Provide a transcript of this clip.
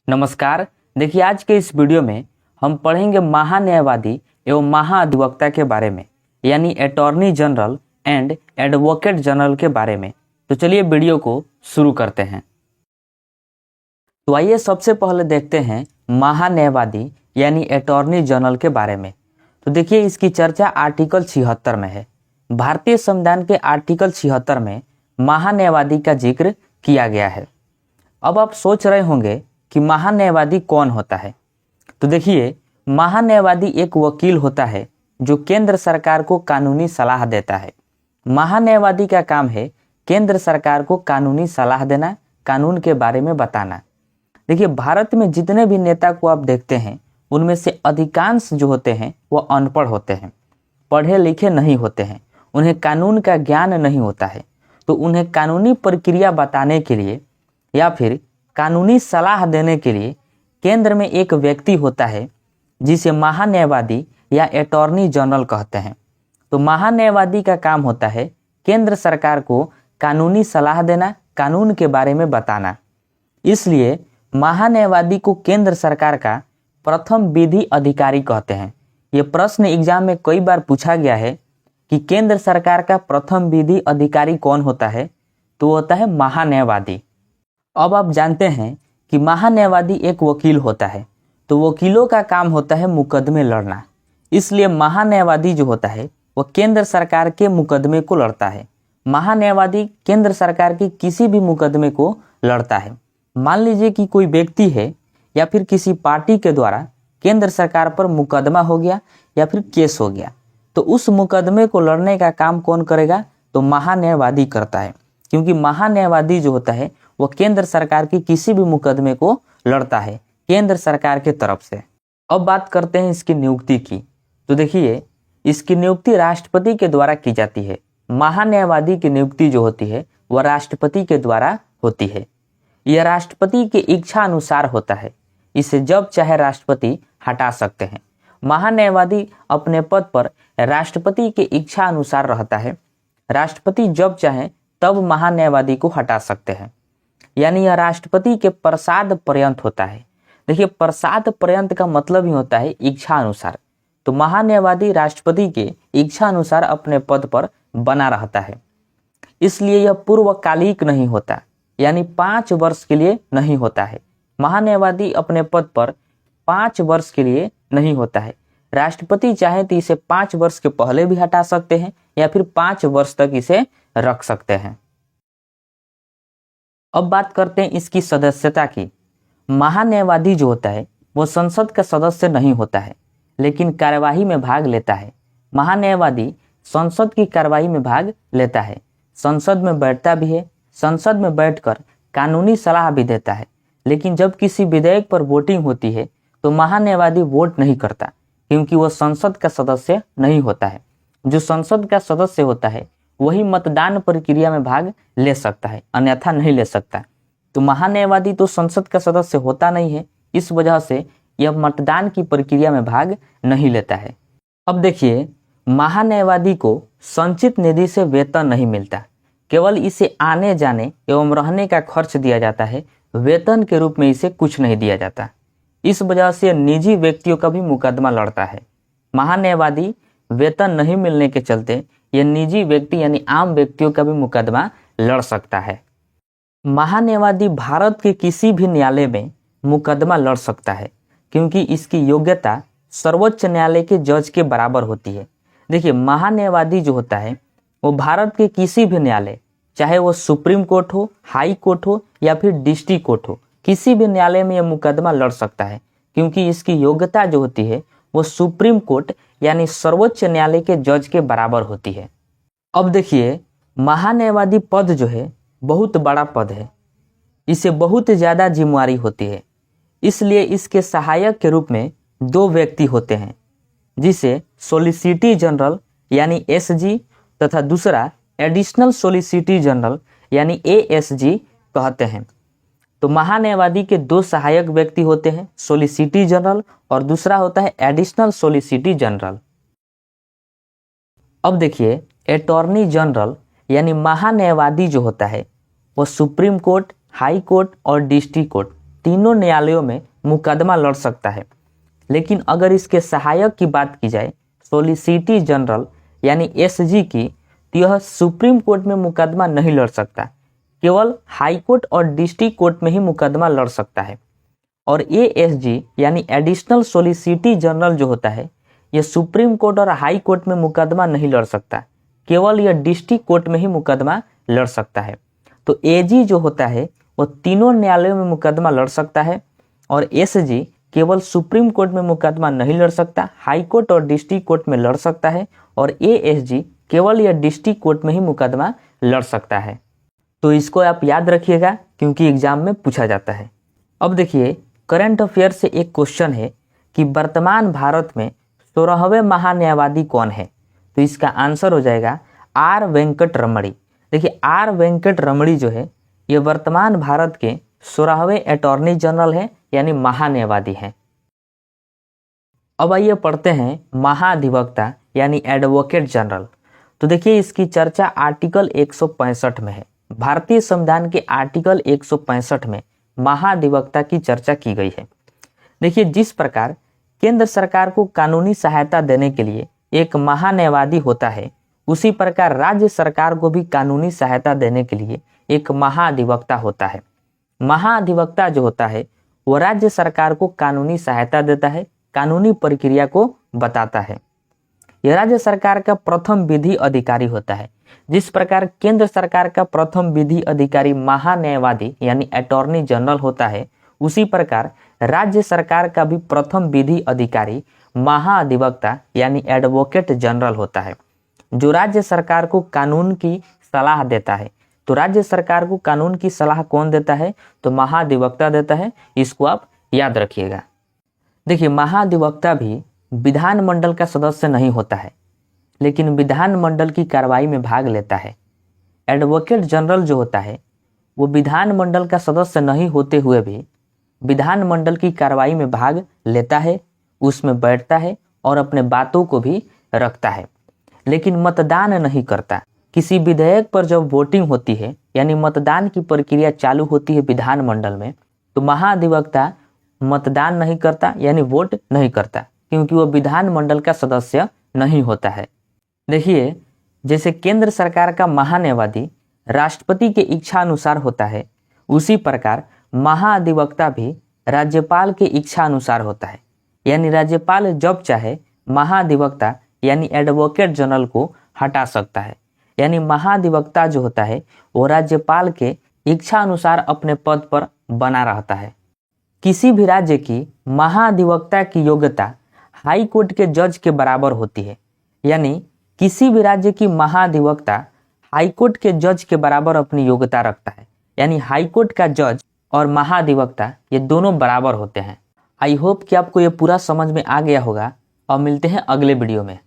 नमस्कार। देखिए, आज के इस वीडियो में हम पढ़ेंगे महान्यायवादी एवं महाअधिवक्ता के बारे में, यानी attorney general and advocate general के बारे में। तो चलिए वीडियो को शुरू करते हैं। तो आइए सबसे पहले देखते हैं महान्यायवादी यानी अटॉर्नी जनरल के बारे में। तो देखिए, इसकी चर्चा आर्टिकल 76 में है। भारतीय संविधान के आर्टिकल 76 में महान्यायवादी का जिक्र किया गया है। अब आप सोच रहे होंगे कि महान्यायवादी कौन होता है। तो देखिए, महान्यायवादी एक वकील होता है जो केंद्र सरकार को कानूनी सलाह देता है। महान्यायवादी का काम है केंद्र सरकार को कानूनी सलाह देना, कानून के बारे में बताना। देखिए, भारत में जितने भी नेता को आप देखते हैं उनमें से अधिकांश जो होते हैं वो अनपढ़ होते हैं, पढ़े लिखे नहीं होते हैं, उन्हें कानून का ज्ञान नहीं होता है। तो उन्हें कानूनी प्रक्रिया बताने के लिए या फिर कानूनी सलाह देने के लिए केंद्र में एक व्यक्ति होता है जिसे महान्यायवादी या अटॉर्नी जनरल कहते हैं। तो महान्यायवादी का काम होता है केंद्र सरकार को कानूनी सलाह देना, कानून के बारे में बताना। इसलिए महान्यायवादी को केंद्र सरकार का प्रथम विधि अधिकारी कहते हैं। ये प्रश्न एग्जाम में कई बार पूछा गया है कि केंद्र सरकार का प्रथम विधि अधिकारी कौन होता है, तो होता है महान्यायवादी। अब आप जानते हैं कि महान्यायवादी एक वकील होता है, तो वकीलों का काम होता है मुकदमे लड़ना। इसलिए महान्यायवादी जो होता है वह केंद्र सरकार के मुकदमे को लड़ता है। महान्यायवादी केंद्र सरकार के किसी भी मुकदमे को लड़ता है। मान लीजिए कि कोई व्यक्ति है या फिर किसी पार्टी के द्वारा केंद्र सरकार पर मुकदमा हो गया या फिर केस हो गया, तो उस मुकदमे को लड़ने का काम कौन करेगा, तो महान्यायवादी करता है। क्योंकि महान्यायवादी जो होता है वह केंद्र सरकार की किसी भी मुकदमे को लड़ता है केंद्र सरकार के तरफ से। अब बात करते हैं इसकी नियुक्ति की। तो देखिए, इसकी नियुक्ति राष्ट्रपति के द्वारा की जाती है। महान्यायवादी की नियुक्ति जो होती है वह राष्ट्रपति के द्वारा होती है। यह राष्ट्रपति की इच्छा अनुसार होता है। इसे जब चाहे राष्ट्रपति हटा सकते हैं। महान्यायवादी अपने पद पर राष्ट्रपति की इच्छा अनुसार रहता है। राष्ट्रपति जब चाहे तब महान्यायवादी को हटा सकते हैं। यानी यह राष्ट्रपति के प्रसाद पर्यंत होता है। देखिए, प्रसाद पर्यंत का मतलब ही होता है इच्छा अनुसार। तो महान्यायवादी राष्ट्रपति के इच्छा अनुसार अपने पद पर बना रहता है। इसलिए यह पूर्वकालिक नहीं होता, यानी 5 वर्ष के लिए नहीं होता है। महान्यायवादी अपने पद पर 5 वर्ष के लिए नहीं होता है। राष्ट्रपति चाहे तो इसे 5 वर्ष के पहले भी हटा सकते हैं या फिर 5 वर्ष तक इसे रख सकते हैं। अब बात करते हैं इसकी सदस्यता की। महान्यायवादी जो होता है वो संसद का सदस्य नहीं होता है, लेकिन कार्यवाही में भाग लेता है। महान्यायवादी संसद की कार्यवाही में भाग लेता है, संसद में बैठता भी है, संसद में बैठकर कानूनी सलाह भी देता है। लेकिन जब किसी विधेयक पर वोटिंग होती है तो महान्यायवादी वोट नहीं करता, क्योंकि वह संसद का सदस्य नहीं होता है। जो संसद का सदस्य होता है वही मतदान प्रक्रिया में भाग ले सकता है, अन्यथा नहीं ले सकता। तो महान्यायवादी तो संसद का सदस्य होता नहीं है, इस वजह से यह मतदान की प्रक्रिया में भाग नहीं लेता है। अब देखिए, महान्यायवादी को संचित निधि से वेतन नहीं मिलता, केवल इसे आने जाने एवं रहने का खर्च दिया जाता है। वेतन के रूप में इसे कुछ नहीं दिया जाता। इस वजह से निजी व्यक्तियों का भी मुकदमा लड़ता है। महान्यायवादी वेतन नहीं मिलने के चलते यह निजी व्यक्ति यानी आम व्यक्तियों का भी मुकदमा लड़ सकता है। महान्यायवादी भारत के किसी भी न्यायालय में मुकदमा लड़ सकता है, क्योंकि इसकी योग्यता सर्वोच्च न्यायालय के जज के बराबर होती है। देखिए, महान्यायवादी जो होता है वो भारत के किसी भी न्यायालय, चाहे वो सुप्रीम कोर्ट हो, हाई कोर्ट हो या फिर डिस्ट्रिक्ट कोर्ट हो, किसी भी न्यायालय में यह मुकदमा लड़ सकता है, क्योंकि इसकी योग्यता जो होती है वो सुप्रीम कोर्ट यानी सर्वोच्च न्यायालय के जज के बराबर होती है। अब देखिए, महान्यायवादी पद जो है बहुत बड़ा पद है, इसे बहुत ज़्यादा जिम्मेवारी होती है। इसलिए इसके सहायक के रूप में 2 व्यक्ति होते हैं, जिसे सॉलिसिटर जनरल यानी एसजी तथा दूसरा एडिशनल सॉलिसिटर जनरल यानी एएसजी कहते हैं। तो महान्यायवादी के 2 सहायक व्यक्ति होते हैं, सॉलिसिटर जनरल और दूसरा होता है एडिशनल सॉलिसिटर जनरल। अब देखिए, अटॉर्नी जनरल यानी महान्यायवादी जो होता है वो सुप्रीम कोर्ट, हाई कोर्ट और डिस्ट्रिक्ट कोर्ट तीनों न्यायालयों में मुकदमा लड़ सकता है। लेकिन अगर इसके सहायक की बात की जाए, सॉलिसिटर जनरल यानी एसजी की, तो यह सुप्रीम कोर्ट में मुकदमा नहीं लड़ सकता, केवल हाई कोर्ट और डिस्ट्रिक्ट कोर्ट में ही मुकदमा लड़ सकता है। और एएसजी यानी एडिशनल सॉलिसिटर जनरल जो होता है, यह सुप्रीम कोर्ट और हाई कोर्ट में मुकदमा नहीं लड़ सकता, केवल यह डिस्ट्रिक्ट कोर्ट में ही मुकदमा लड़ सकता है। तो एजी जो होता है वह तीनों न्यायालयों में मुकदमा लड़ सकता है, और एसजी केवल सुप्रीम कोर्ट में मुकदमा नहीं लड़ सकता, हाई कोर्ट और डिस्ट्रिक्ट कोर्ट में लड़ सकता है, और एएसजी केवल यह डिस्ट्रिक्ट कोर्ट में ही मुकदमा लड़ सकता है। तो इसको आप याद रखिएगा क्योंकि एग्जाम में पूछा जाता है। अब देखिए, करंट अफेयर से एक क्वेश्चन है कि वर्तमान भारत में 16वें महान्यायवादी कौन है? तो इसका आंसर हो जाएगा आर वेंकट रमणी। देखिए, आर वेंकट रमणी जो है ये वर्तमान भारत के 16वें अटॉर्नी जनरल है, यानी महान्यायवादी हैं। अब आइए पढ़ते हैं महाधिवक्ता यानी एडवोकेट जनरल। तो देखिए, इसकी चर्चा आर्टिकल 165 में है। भारतीय संविधान के आर्टिकल 165 में महाधिवक्ता की चर्चा की गई है। देखिए, जिस प्रकार केंद्र सरकार को कानूनी सहायता देने के लिए एक महान्यायवादी होता है, उसी प्रकार राज्य सरकार को भी कानूनी सहायता देने के लिए एक महाधिवक्ता होता है। महाधिवक्ता जो होता है वो राज्य सरकार को कानूनी सहायता देता है, कानूनी प्रक्रिया को बताता है। यह राज्य सरकार का प्रथम विधि अधिकारी होता है। जिस प्रकार केंद्र सरकार का प्रथम विधि अधिकारी महान्यायवादी यानी अटॉर्नी जनरल होता है, उसी प्रकार राज्य सरकार का भी प्रथम विधि अधिकारी महाधिवक्ता यानी एडवोकेट जनरल होता है, जो राज्य सरकार को कानून की सलाह देता है। तो राज्य सरकार को कानून की सलाह कौन देता है? तो महाधिवक्ता देता है। इसको आप याद रखिएगा। देखिए, महाधिवक्ता भी विधानमंडल का सदस्य नहीं होता है, लेकिन विधानमंडल की कार्रवाई में भाग लेता है। एडवोकेट जनरल जो होता है वो विधानमंडल का सदस्य नहीं होते हुए भी विधानमंडल की कार्रवाई में भाग लेता है, उसमें बैठता है और अपने बातों को भी रखता है, लेकिन मतदान नहीं करता। किसी विधेयक पर जब वोटिंग होती है यानी मतदान की प्रक्रिया चालू होती है विधानमंडल में, तो महाधिवक्ता मतदान नहीं करता यानी वोट नहीं करता, क्योंकि वह विधानमंडल का सदस्य नहीं होता है। देखिए, जैसे केंद्र सरकार का महान्यायवादी राष्ट्रपति के इच्छा अनुसार होता है, उसी प्रकार महाधिवक्ता भी राज्यपाल के इच्छा अनुसार होता है। यानी राज्यपाल जब चाहे महाधिवक्ता यानी एडवोकेट जनरल को हटा सकता है। यानी महाधिवक्ता जो होता है वो राज्यपाल के इच्छा अनुसार अपने पद पर बना रहता है। किसी भी राज्य की महाधिवक्ता की योग्यता हाई कोर्ट के जज के बराबर होती है। यानी किसी भी राज्य की महाधिवक्ता हाई कोर्ट के जज के बराबर अपनी योग्यता रखता है। यानी हाई कोर्ट का जज और महाधिवक्ता ये दोनों बराबर होते हैं। आई होप कि आपको ये पूरा समझ में आ गया होगा, और मिलते हैं अगले वीडियो में।